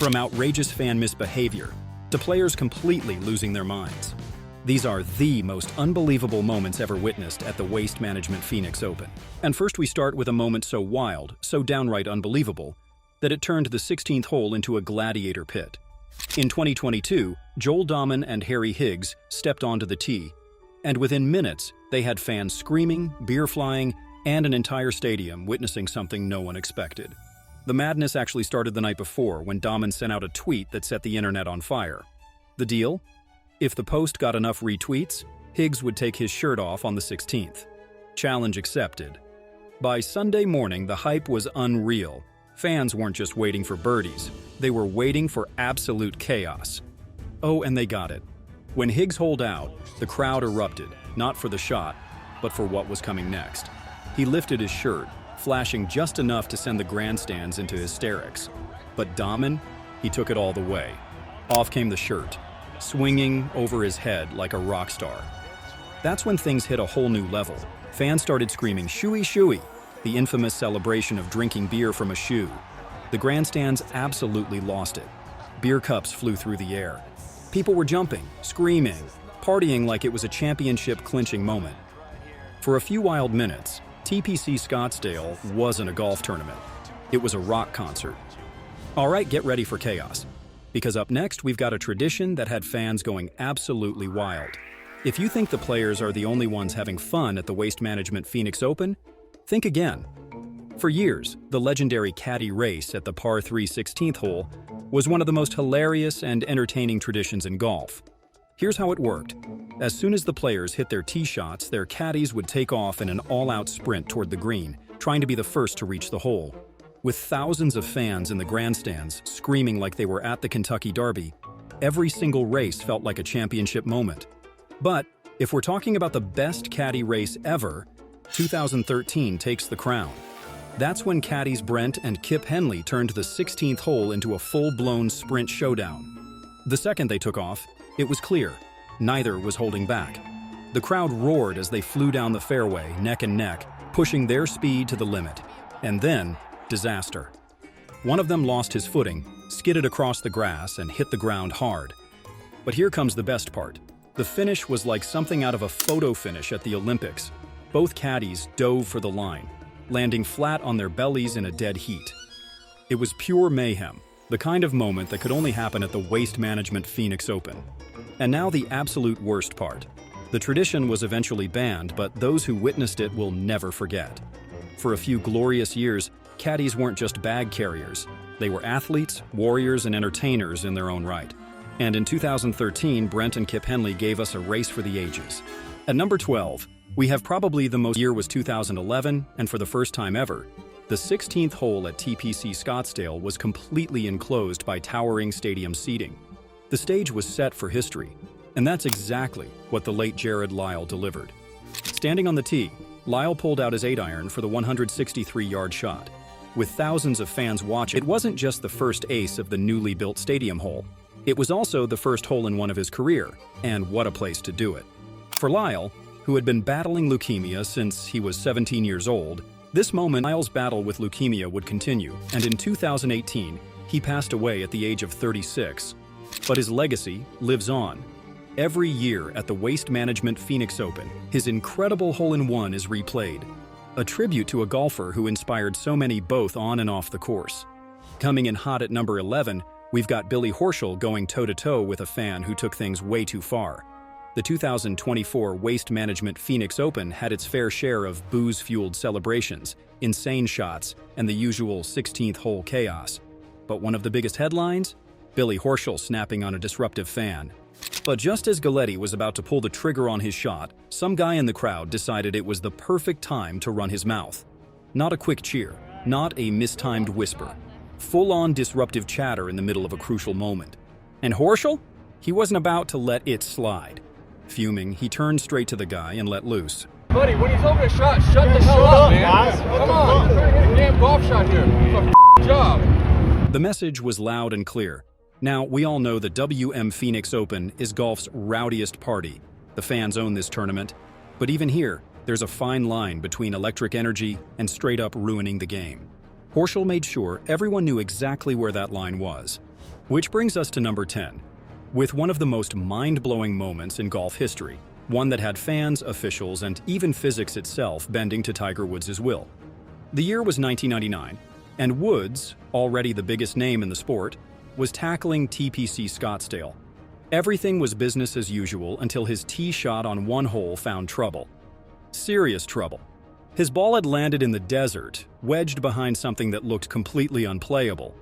From outrageous fan misbehavior to players completely losing their minds. These are the most unbelievable moments ever witnessed at the Waste Management Phoenix Open. And first we start with a moment so wild, so downright unbelievable, that it turned the 16th hole into a gladiator pit. In 2022, Joel Dahmen and Harry Higgs stepped onto the tee, and within minutes, they had fans screaming, beer flying, and an entire stadium witnessing something no one expected. The madness actually started the night before when Dahmen sent out a tweet that set the internet on fire. The deal? If the post got enough retweets, Higgs would take his shirt off on the 16th. Challenge accepted. By Sunday morning, the hype was unreal. Fans weren't just waiting for birdies, they were waiting for absolute chaos. Oh, and they got it. When Higgs holed out, the crowd erupted, not for the shot, but for what was coming next. He lifted his shirt, flashing just enough to send the grandstands into hysterics. But Dahmen, he took it all the way. Off came the shirt, swinging over his head like a rock star. That's when things hit a whole new level. Fans started screaming, "Shooey, shooey," the infamous celebration of drinking beer from a shoe. The grandstands absolutely lost it. Beer cups flew through the air. People were jumping, screaming, partying like it was a championship-clinching moment. For a few wild minutes, TPC Scottsdale wasn't a golf tournament. It was a rock concert. All right, get ready for chaos. Because up next, we've got a tradition that had fans going absolutely wild. If you think the players are the only ones having fun at the Waste Management Phoenix Open, think again. For years, the legendary Caddie Race at the par 3 16th hole was one of the most hilarious and entertaining traditions in golf. Here's how it worked. As soon as the players hit their tee shots, their caddies would take off in an all-out sprint toward the green, trying to be the first to reach the hole. With thousands of fans in the grandstands screaming like they were at the Kentucky Derby, every single race felt like a championship moment. But if we're talking about the best Caddie Race ever, 2013 takes the crown. That's when caddies Brent and Kip Henley turned the 16th hole into a full-blown sprint showdown. The second they took off, it was clear. Neither was holding back. The crowd roared as they flew down the fairway, neck and neck, pushing their speed to the limit. And then, disaster. One of them lost his footing, skidded across the grass, and hit the ground hard. But here comes the best part. The finish was like something out of a photo finish at the Olympics. Both caddies dove for the line, landing flat on their bellies in a dead heat. It was pure mayhem, the kind of moment that could only happen at the Waste Management Phoenix Open. And now the absolute worst part. The tradition was eventually banned, but those who witnessed it will never forget. For a few glorious years, caddies weren't just bag carriers. They were athletes, warriors, and entertainers in their own right. And in 2013, Brent and Kip Henley gave us a race for the ages. At number 12, we have probably the most. Year was 2011, and for the first time ever, the 16th hole at TPC Scottsdale was completely enclosed by towering stadium seating. The stage was set for history, and that's exactly what the late Jared Lyle delivered. Standing on the tee, Lyle pulled out his 8-iron for the 163-yard shot. With thousands of fans watching, it wasn't just the first ace of the newly built stadium hole. It was also the first hole-in-one of his career, and what a place to do it. For Lyle, who had been battling leukemia since he was 17 years old, this moment, Lyle's battle with leukemia would continue, and in 2018, he passed away at the age of 36. But his legacy lives on. Every year at the Waste Management Phoenix Open, his incredible hole-in-one is replayed, a tribute to a golfer who inspired so many both on and off the course. Coming in hot at number 11, we've got Billy Horschel going toe-to-toe with a fan who took things way too far. The 2024 Waste Management Phoenix Open had its fair share of booze-fueled celebrations, insane shots, and the usual 16th hole chaos. But one of the biggest headlines? Billy Horschel snapping on a disruptive fan. But just as Galletti was about to pull the trigger on his shot, some guy in the crowd decided it was the perfect time to run his mouth. Not a quick cheer, not a mistimed whisper. Full-on disruptive chatter in the middle of a crucial moment. And Horschel? He wasn't about to let it slide. Fuming, he turned straight to the guy and let loose. Buddy, when he's over a shot, shut the hell up, man. Guys. Come on, we're trying to hit a damn golf shot here. It's a job. The message was loud and clear. Now, we all know the WM Phoenix Open is golf's rowdiest party. The fans own this tournament. But even here, there's a fine line between electric energy and straight up ruining the game. Horschel made sure everyone knew exactly where that line was. Which brings us to number 10, with one of the most mind-blowing moments in golf history, one that had fans, officials, and even physics itself bending to Tiger Woods' will. The year was 1999, and Woods, already the biggest name in the sport, was tackling TPC Scottsdale. Everything was business as usual until his tee shot on one hole found trouble. Serious trouble. His ball had landed in the desert, wedged behind something that looked completely unplayable.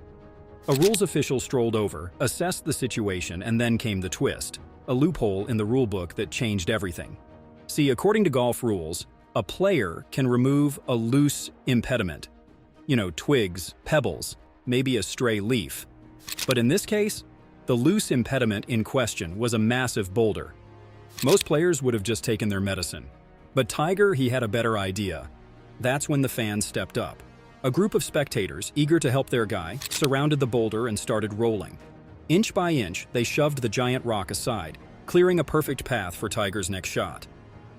A rules official strolled over, assessed the situation, and then came the twist, a loophole in the rulebook that changed everything. See, according to golf rules, a player can remove a loose impediment. Twigs, pebbles, maybe a stray leaf. But in this case, the loose impediment in question was a massive boulder. Most players would have just taken their medicine. But Tiger, he had a better idea. That's when the fans stepped up. A group of spectators, eager to help their guy, surrounded the boulder and started rolling. Inch by inch, they shoved the giant rock aside, clearing a perfect path for Tiger's next shot.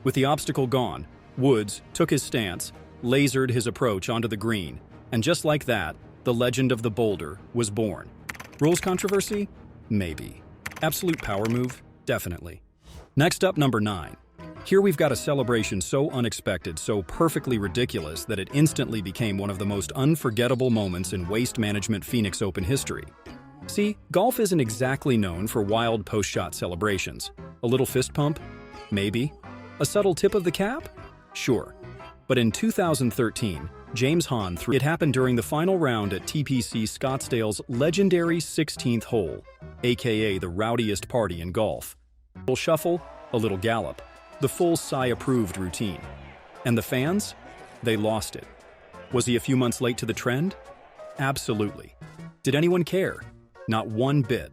With the obstacle gone, Woods took his stance, lasered his approach onto the green, and just like that, the legend of the boulder was born. Rules controversy? Maybe. Absolute power move? Definitely. Next up, number 9. Here we've got a celebration so unexpected, so perfectly ridiculous that it instantly became one of the most unforgettable moments in Waste Management Phoenix Open history. See, golf isn't exactly known for wild post-shot celebrations. A little fist pump? Maybe. A subtle tip of the cap? Sure. But in 2013, James Hahn threw it happened during the final round at TPC Scottsdale's legendary 16th hole, aka the rowdiest party in golf. A little shuffle, a little gallop, the full Psy-approved routine. And the fans? They lost it. Was he a few months late to the trend? Absolutely. Did anyone care? Not one bit.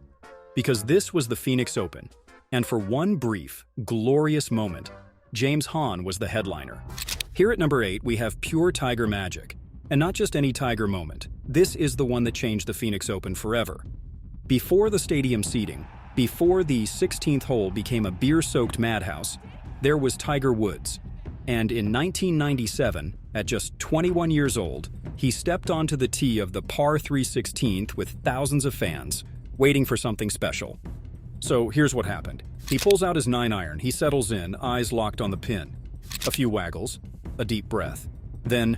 Because this was the Phoenix Open, and for one brief, glorious moment, James Hahn was the headliner. Here at number 8, we have pure Tiger magic. And not just any Tiger moment. This is the one that changed the Phoenix Open forever. Before the stadium seating, before the 16th hole became a beer-soaked madhouse, there was Tiger Woods. And in 1997, at just 21 years old, he stepped onto the tee of the par 3 16th with thousands of fans, waiting for something special. So here's what happened. He pulls out his 9-iron, he settles in, eyes locked on the pin. A few waggles, a deep breath. Then,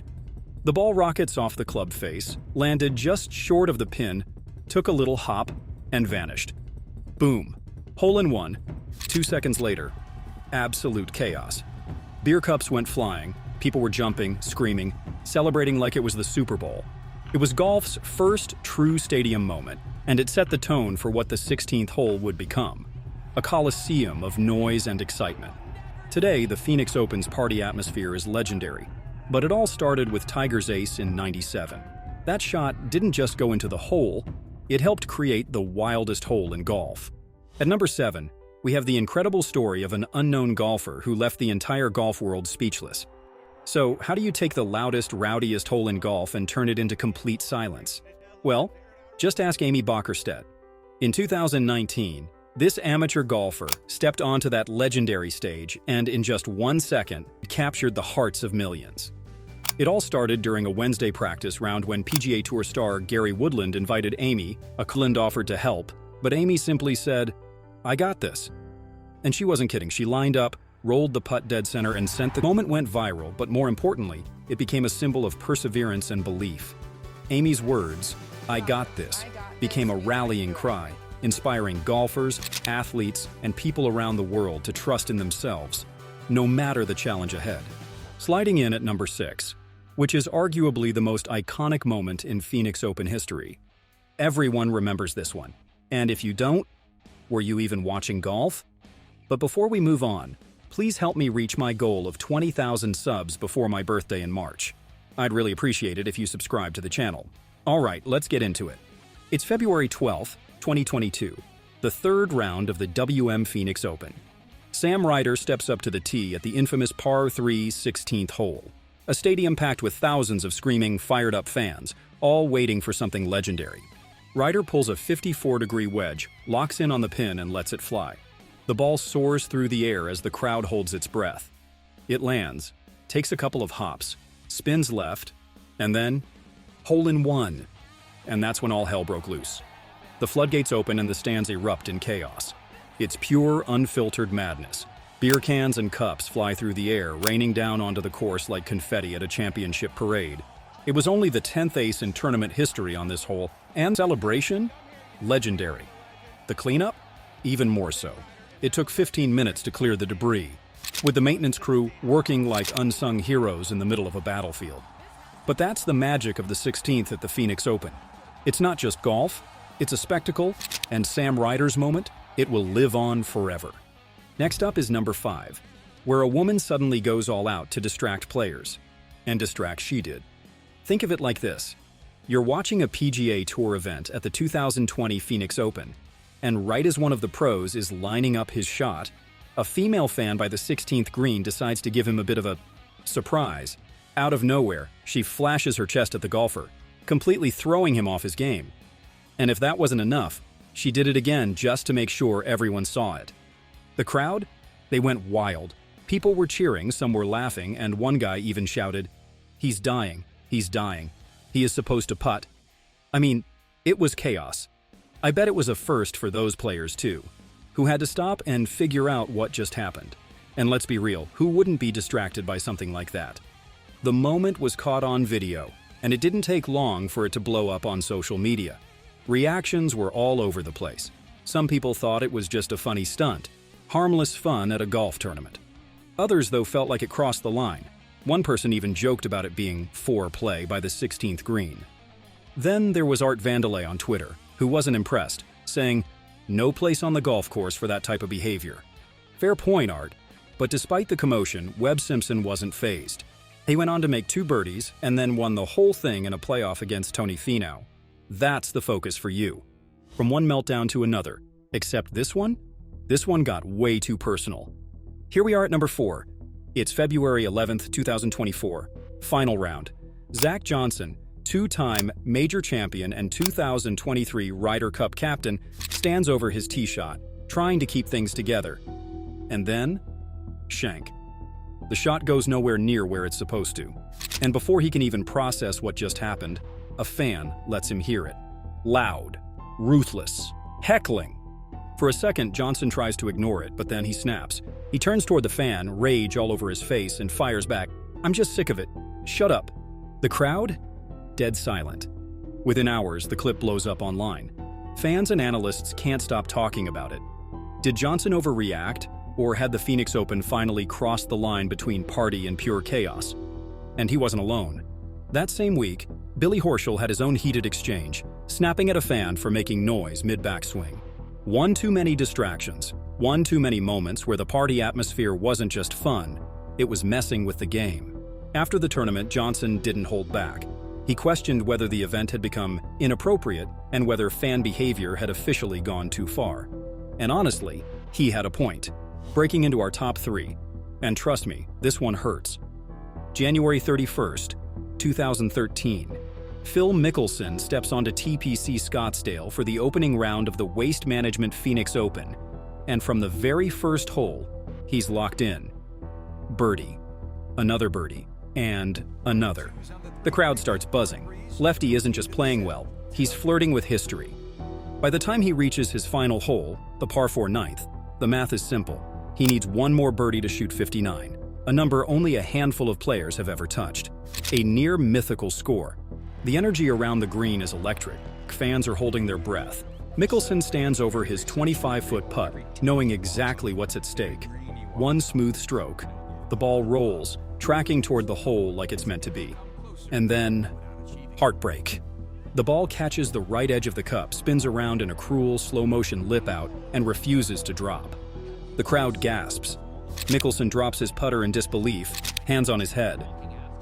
the ball rockets off the club face, landed just short of the pin, took a little hop, and vanished. Boom. Hole in one. 2 seconds later, absolute chaos. Beer cups went flying, people were jumping, screaming, celebrating like it was the Super Bowl. It was golf's first true stadium moment, and it set the tone for what the 16th hole would become. A coliseum of noise and excitement. Today, the Phoenix Open's party atmosphere is legendary, but it all started with Tiger's ace in '97. That shot didn't just go into the hole, it helped create the wildest hole in golf. At number 7, we have the incredible story of an unknown golfer who left the entire golf world speechless. So, how do you take the loudest, rowdiest hole in golf and turn it into complete silence? Well, just ask Amy Bockerstedt. In 2019, this amateur golfer stepped onto that legendary stage and in just 1 second, captured the hearts of millions. It all started during a Wednesday practice round when PGA Tour star Gary Woodland invited Amy. Woodland offered to help, but Amy simply said, "I got this." And she wasn't kidding. She lined up, rolled the putt dead center, and sent the moment went viral, but more importantly, it became a symbol of perseverance and belief. Amy's words, "I got this," became a rallying cry, inspiring golfers, athletes, and people around the world to trust in themselves, no matter the challenge ahead. Sliding in at number 6, which is arguably the most iconic moment in Phoenix Open history. Everyone remembers this one. And if you don't, were you even watching golf? But before we move on, please help me reach my goal of 20,000 subs before my birthday in March. I'd really appreciate it if you subscribe to the channel. Alright, let's get into it. It's February 12th, 2022, the third round of the WM Phoenix Open. Sam Ryder steps up to the tee at the infamous par 3 16th hole. A stadium packed with thousands of screaming, fired-up fans, all waiting for something legendary. Ryder pulls a 54-degree wedge, locks in on the pin, and lets it fly. The ball soars through the air as the crowd holds its breath. It lands, takes a couple of hops, spins left, and then hole in one. And that's when all hell broke loose. The floodgates open and the stands erupt in chaos. It's pure, unfiltered madness. Beer cans and cups fly through the air, raining down onto the course like confetti at a championship parade. It was only the 10th ace in tournament history on this hole, and celebration? Legendary. The cleanup? Even more so. It took 15 minutes to clear the debris, with the maintenance crew working like unsung heroes in the middle of a battlefield. But that's the magic of the 16th at the Phoenix Open. It's not just golf, it's a spectacle, and Sam Ryder's moment, it will live on forever. Next up is number 5, where a woman suddenly goes all out to distract players. And distract she did. Think of it like this. You're watching a PGA Tour event at the 2020 Phoenix Open, and right as one of the pros is lining up his shot, a female fan by the 16th green decides to give him a bit of a surprise. Out of nowhere, she flashes her chest at the golfer, completely throwing him off his game. And if that wasn't enough, she did it again just to make sure everyone saw it. The crowd? They went wild. People were cheering, some were laughing, and one guy even shouted, "He's dying, he's dying. He is supposed to putt." I mean, it was chaos. I bet it was a first for those players too, who had to stop and figure out what just happened. And let's be real, who wouldn't be distracted by something like that? The moment was caught on video, and it didn't take long for it to blow up on social media. Reactions were all over the place. Some people thought it was just a funny stunt, harmless fun at a golf tournament. Others, though, felt like it crossed the line. One person even joked about it being foreplay by the 16th green. Then there was Art Vandelay on Twitter, who wasn't impressed, saying, "No place on the golf course for that type of behavior." Fair point, Art. But despite the commotion, Webb Simpson wasn't fazed. He went on to make 2 birdies and then won the whole thing in a playoff against Tony Finau. That's the focus for you. From one meltdown to another. Except this one? This one got way too personal. Here we are at number 4. It's February 11th, 2024. Final round. Zach Johnson, 2-time major champion and 2023 Ryder Cup captain, stands over his tee shot, trying to keep things together. And then, shank. The shot goes nowhere near where it's supposed to. And before he can even process what just happened, a fan lets him hear it. Loud, ruthless, heckling. For a second, Johnson tries to ignore it, but then he snaps. He turns toward the fan, rage all over his face, and fires back, "I'm just sick of it. Shut up." The crowd? Dead silent. Within hours, the clip blows up online. Fans and analysts can't stop talking about it. Did Johnson overreact, or had the Phoenix Open finally crossed the line between party and pure chaos? And he wasn't alone. That same week, Billy Horschel had his own heated exchange, snapping at a fan for making noise mid-backswing. One too many distractions, one too many moments where the party atmosphere wasn't just fun, it was messing with the game. After the tournament, Johnson didn't hold back. He questioned whether the event had become inappropriate and whether fan behavior had officially gone too far. And honestly, he had a point. Breaking into our top 3. And trust me, this one hurts. January 31st, 2013. Phil Mickelson steps onto TPC Scottsdale for the opening round of the Waste Management Phoenix Open. And from the very first hole, he's locked in. Birdie. Another birdie. And another. The crowd starts buzzing. Lefty isn't just playing well, he's flirting with history. By the time he reaches his final hole, the par 4 ninth, the math is simple. He needs one more birdie to shoot 59, a number only a handful of players have ever touched. A near mythical score. The energy around the green is electric. Fans are holding their breath. Mickelson stands over his 25-foot putt, knowing exactly what's at stake. One smooth stroke. The ball rolls, tracking toward the hole like it's meant to be. And then, heartbreak. The ball catches the right edge of the cup, spins around in a cruel, slow-motion lip-out, and refuses to drop. The crowd gasps. Mickelson drops his putter in disbelief, hands on his head.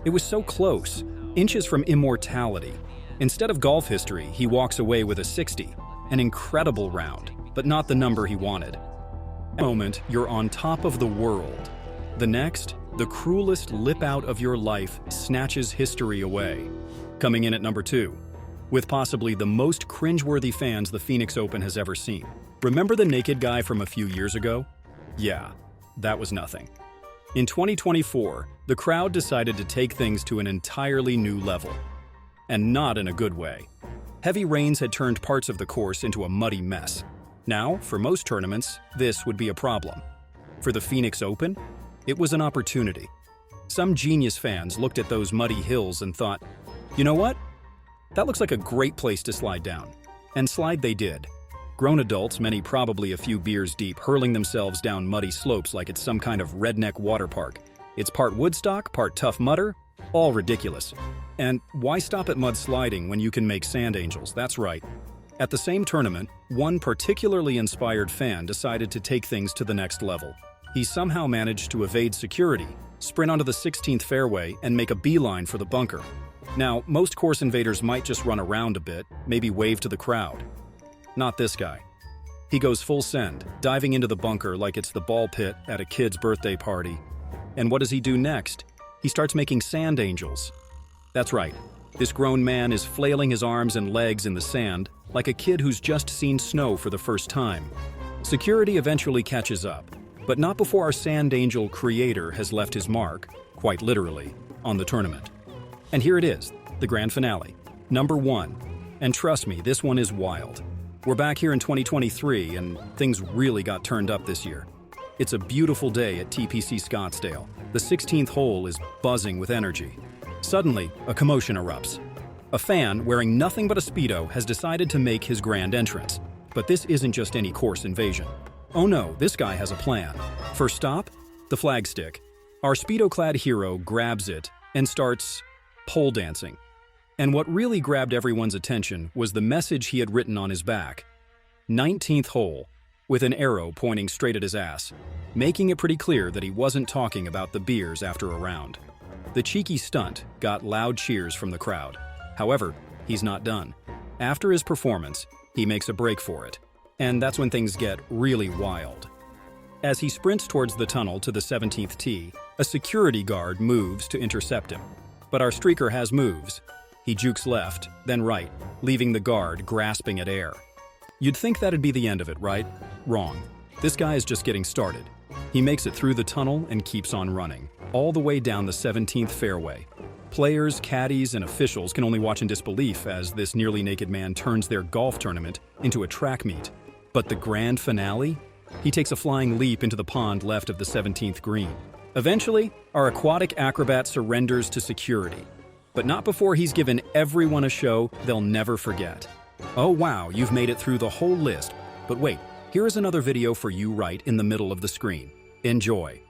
It was so close, inches from immortality. Instead of golf history, he walks away with a 60, an incredible round, but not the number he wanted. At the moment, you're on top of the world. The next, the cruelest lip-out of your life snatches history away. Coming in at number 2, with possibly the most cringeworthy fans the Phoenix Open has ever seen. Remember the naked guy from a few years ago? Yeah, that was nothing. In 2024, the crowd decided to take things to an entirely new level. And not in a good way. Heavy rains had turned parts of the course into a muddy mess. Now, for most tournaments, this would be a problem. For the Phoenix Open, it was an opportunity. Some genius fans looked at those muddy hills and thought, you know what? That looks like a great place to slide down. And slide they did. Grown adults, many probably a few beers deep, hurling themselves down muddy slopes like it's some kind of redneck water park. It's part Woodstock, part Tough Mudder, all ridiculous. And why stop at mud sliding when you can make sand angels? That's right. At the same tournament, one particularly inspired fan decided to take things to the next level. He somehow managed to evade security, sprint onto the 16th fairway, and make a beeline for the bunker. Now, most course invaders might just run around a bit, maybe wave to the crowd. Not this guy. He goes full send, diving into the bunker like it's the ball pit at a kid's birthday party. And what does he do next? He starts making sand angels. That's right. This grown man is flailing his arms and legs in the sand like a kid who's just seen snow for the first time. Security eventually catches up, but not before our sand angel creator has left his mark, quite literally, on the tournament. And here it is, the grand finale, number 1. And trust me, this one is wild. We're back here in 2023, and things really got turned up this year. It's a beautiful day at TPC Scottsdale. The 16th hole is buzzing with energy. Suddenly, a commotion erupts. A fan wearing nothing but a Speedo has decided to make his grand entrance. But this isn't just any course invasion. Oh no, this guy has a plan. First stop, the flagstick. Our Speedo-clad hero grabs it and starts pole dancing. And what really grabbed everyone's attention was the message he had written on his back. 19th hole, with an arrow pointing straight at his ass, making it pretty clear that he wasn't talking about the beers after a round. The cheeky stunt got loud cheers from the crowd. However, he's not done. After his performance, he makes a break for it. And that's when things get really wild. As he sprints towards the tunnel to the 17th tee, a security guard moves to intercept him. But our streaker has moves. He jukes left, then right, leaving the guard grasping at air. You'd think that'd be the end of it, right? Wrong. This guy is just getting started. He makes it through the tunnel and keeps on running, all the way down the 17th fairway. Players, caddies, and officials can only watch in disbelief as this nearly naked man turns their golf tournament into a track meet. But the grand finale? He takes a flying leap into the pond left of the 17th green. Eventually, our aquatic acrobat surrenders to security. But not before he's given everyone a show they'll never forget. Oh wow, you've made it through the whole list. But wait, here is another video for you right in the middle of the screen. Enjoy.